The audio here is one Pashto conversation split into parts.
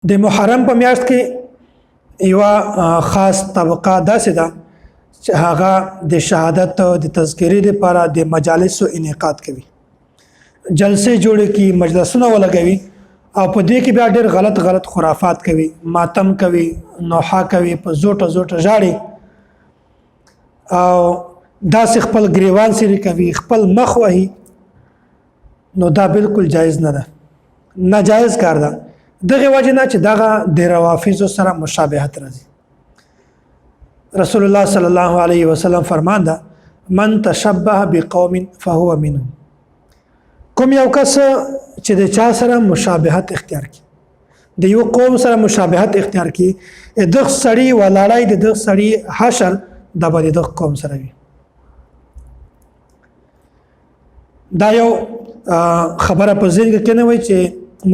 د محرم په میاشت کې یو خاص طبقه داسې ده چې هغه د شهادت او د تذکری لپاره د مجالسو انعقاد کوي، جلسې جوړې کی، مجلسونه ولګوي او په دې کې بیا ډېر غلط خرافات کوي، ماتم کوي، نوحه کوي، په زوټه ژاړي او داسې خپل ګریوان سری کوي، خپل مخ وهي. نو دا بالکل جایز نه ده، ناجایز کار ده. دغه وجه نه چې دغه د روافض سره مشابهت راځي. رسول الله صلی الله علیه وسلم فرمانده من تشبه بقوم فهو منهم. کوم یو کس چې د چا سره مشابهت اختیار کړي، د یو قوم سره مشابهت اختیار کړي، دغه سړی ولاړای د دغه سړی حشر د باندې دغه قوم سره وي. دا یو خبره په ذهن کې نه وای چې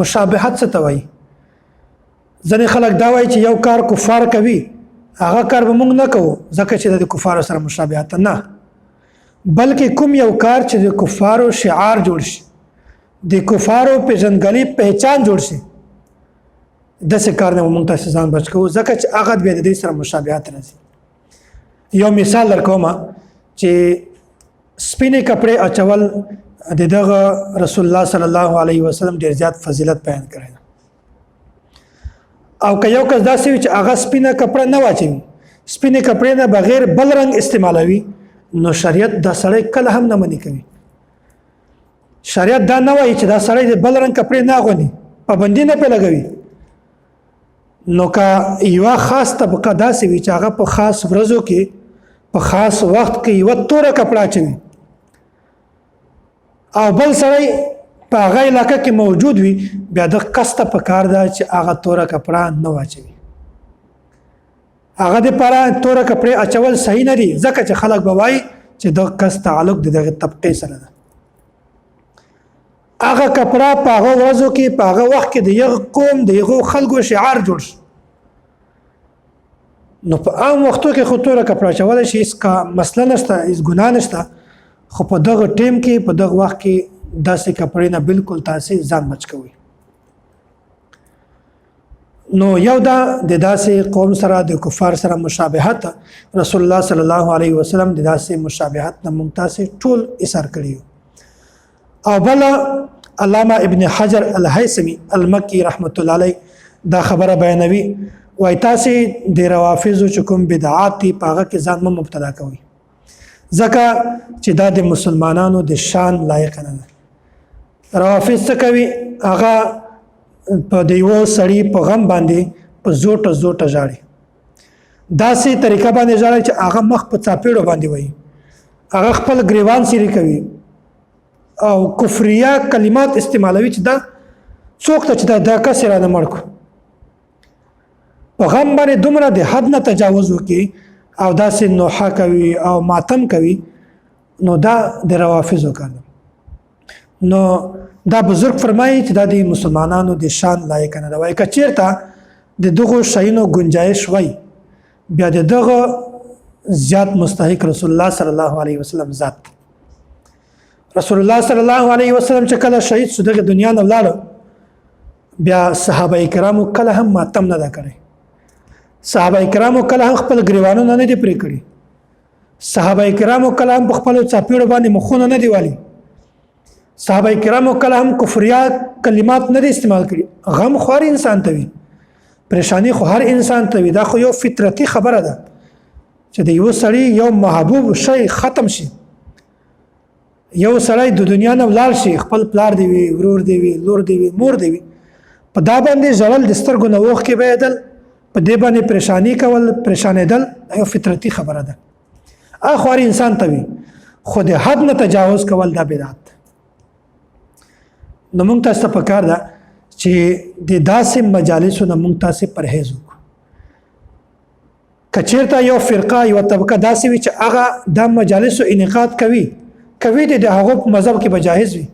مشابهت څه ته وایي. ځینې خلک دا وایي چې یو کار کفار کوي هغه کار به موږ نه کوو ځکه چې د کفارو سره مشابهت نه، بلکې کوم یو کار چې د کفارو شعار جوړ شي، د کفارو پیژندګلوي پہچان جوړ شي، داسې کار نه موږ تاسو ځان بچ کوو ځکه چې هغه به د دې سره مشابهت راځي. یو مثال درکوم چې سپینې کپڑے اچول د دغه رسول الله صلی الله علیه وسلم ډیر زیات فضیلت بیان کړی او که یو کس داسې وي چې هغه سپینه کپڑه نه واچوي، سپینې کپڑې نه بغیر بل رنګ استعمالوي، نو شریعت دا سړی کله هم نه منې کوي. شریعت دا نه وایي چې دا سړی د بل رنګ کپڑې نه اغوندي، پابندي نه پې لګوي. نو که یوه خاص طبقه داسې وي چې هغه په خاص ورځو کې په خاص وخت کې یوه توره کپړه اچوي او بل سړی په هغه علاقه کې موجود وي، بیا د کس ته پکار ده چې هغه توره کپړه نه واچوي. هغه دپاره توره کپړې اچول صحیح نه دي ځکه چې خلک به وایي چې دغه کس تعلق د دغه طبقې سره ده. هغه کپړه په هغه ورځو کې په هغه وخت کې د یغه قوم د یغه خلکو شعار جوړ شي، نو په عام وختو کې خو توره کپړه اچولی شي، هېڅ مسله نشته، هېڅ ګناه نشته، خو په دغه ټیم کې په دغه وخت کې داسې کپړې نه بالکل تاسې ځان بچ کوئ. نو یو دا د داسې قوم سره د کفار سره مشابهت، رسول الله صلی الله علیه وسلم د داسې مشابهت نه موږ تاسې ټول اصرار کړي یو. او بل علامه ابن حجر الهیثمی المکی رحمت الله علیه دا خبره بیانوي، وای تاسې د روافضو چې کوم بدعات دي په هغه کې ځان مه مبتلا کوئ ځکه چې دا د مسلمانانو د شان لایق نه ده. روافض څه کوي؟ هغه په د یوه سړي په غم باندې په زوټه ژاړي، داسې طریقه باندې ژاړي چې هغه مخ په څاپېړو باندې وایي، هغه خپل ګریوان سیري کوي او کفریه کلمات استعمالوي چې دا څوک ته چې دا کس یې رانه مړ کړو. په غم باندې دومره د حد نه تجاوز وکړي او داسې نوحه کوي او ماتم کوي، نو دا د روافضو کار ده. نو دا بزرګ فرمایي چې دا د مسلمانانو د شان لایق نه ده. وایي که چېرته د دغو شیانو گنجایش وای بیا د دغه زیات مستحق رسول الله صلی الله علیه وسلم ذات. رسول الله صلی الله علیه وسلم چې کله شهید شو دغه دنیا نه ولاړ، بیا صحابه کرامو کله هم ماتم نه ده کړی، صحابه کرامو کله هم خپل ګریوانونه نه دي پرې کړي، صحابه کرامو کله هم په خپلو څاپېړو باندې مخونه نه دي والي، صحابه کرامو کله هم کفریات کلمات نه دي استعمال کړي. غم خو هر انسان ته وي، پریشانی خو هر انسان ته وي، دا خو یو فطرتي خبره ده چې د یو سړی یو محبوب شی ختم شي، یو سړی د دنیا نه ولاړ شي، خپل پلار دی وي، ورور دی وي، لور دی وي، مور دی وي، په دا باندې ژړل د سترګو نه اوښکې بهېدل، په دې باندې پریشانی کول، پریشانېدل یو فطرتي خبره ده، خو هر انسان ته وي، خو د حد نه تجاوز کول دا بدعت. نو موږ تاسو ته پکار ده چې د داسې مجالسو نه موږ تاسې پرهیز وکړو. که چېرته یو فرقه یوه طبقه داسې وي چې هغه دا مجالسو انعقاد کوي د هغو په مذهب کې به جایز وي،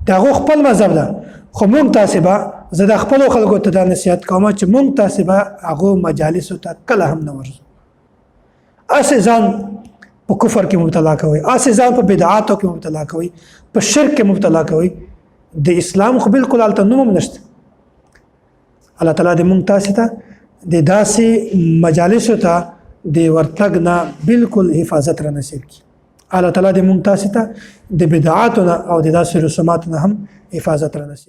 د هغو خپل مذهب ده، خو موږ تاسې به زه د خپلو خلکو ته دا نصیحت کوم چې موږ تاسې به هغو مجالسو ته کله هم نه ورځو. هسې ځان په کفر کې مبتلا کوئ، هسې ځان په بدعاتو کې مبتلا کوئ، په شرک کې مبتلا کوئ، د اسلام خو بالکل هلته نوم هم نشته. الله تعالی دې مونږ تاسو ته د داسې مجالسو ته د ورتګ نه بالکل حفاظت را نصیب کړي. الله تعالی دې مونږ تاسو ته د بدعاتو نه او د داسې رسوماتو نه هم حفاظت را نصیب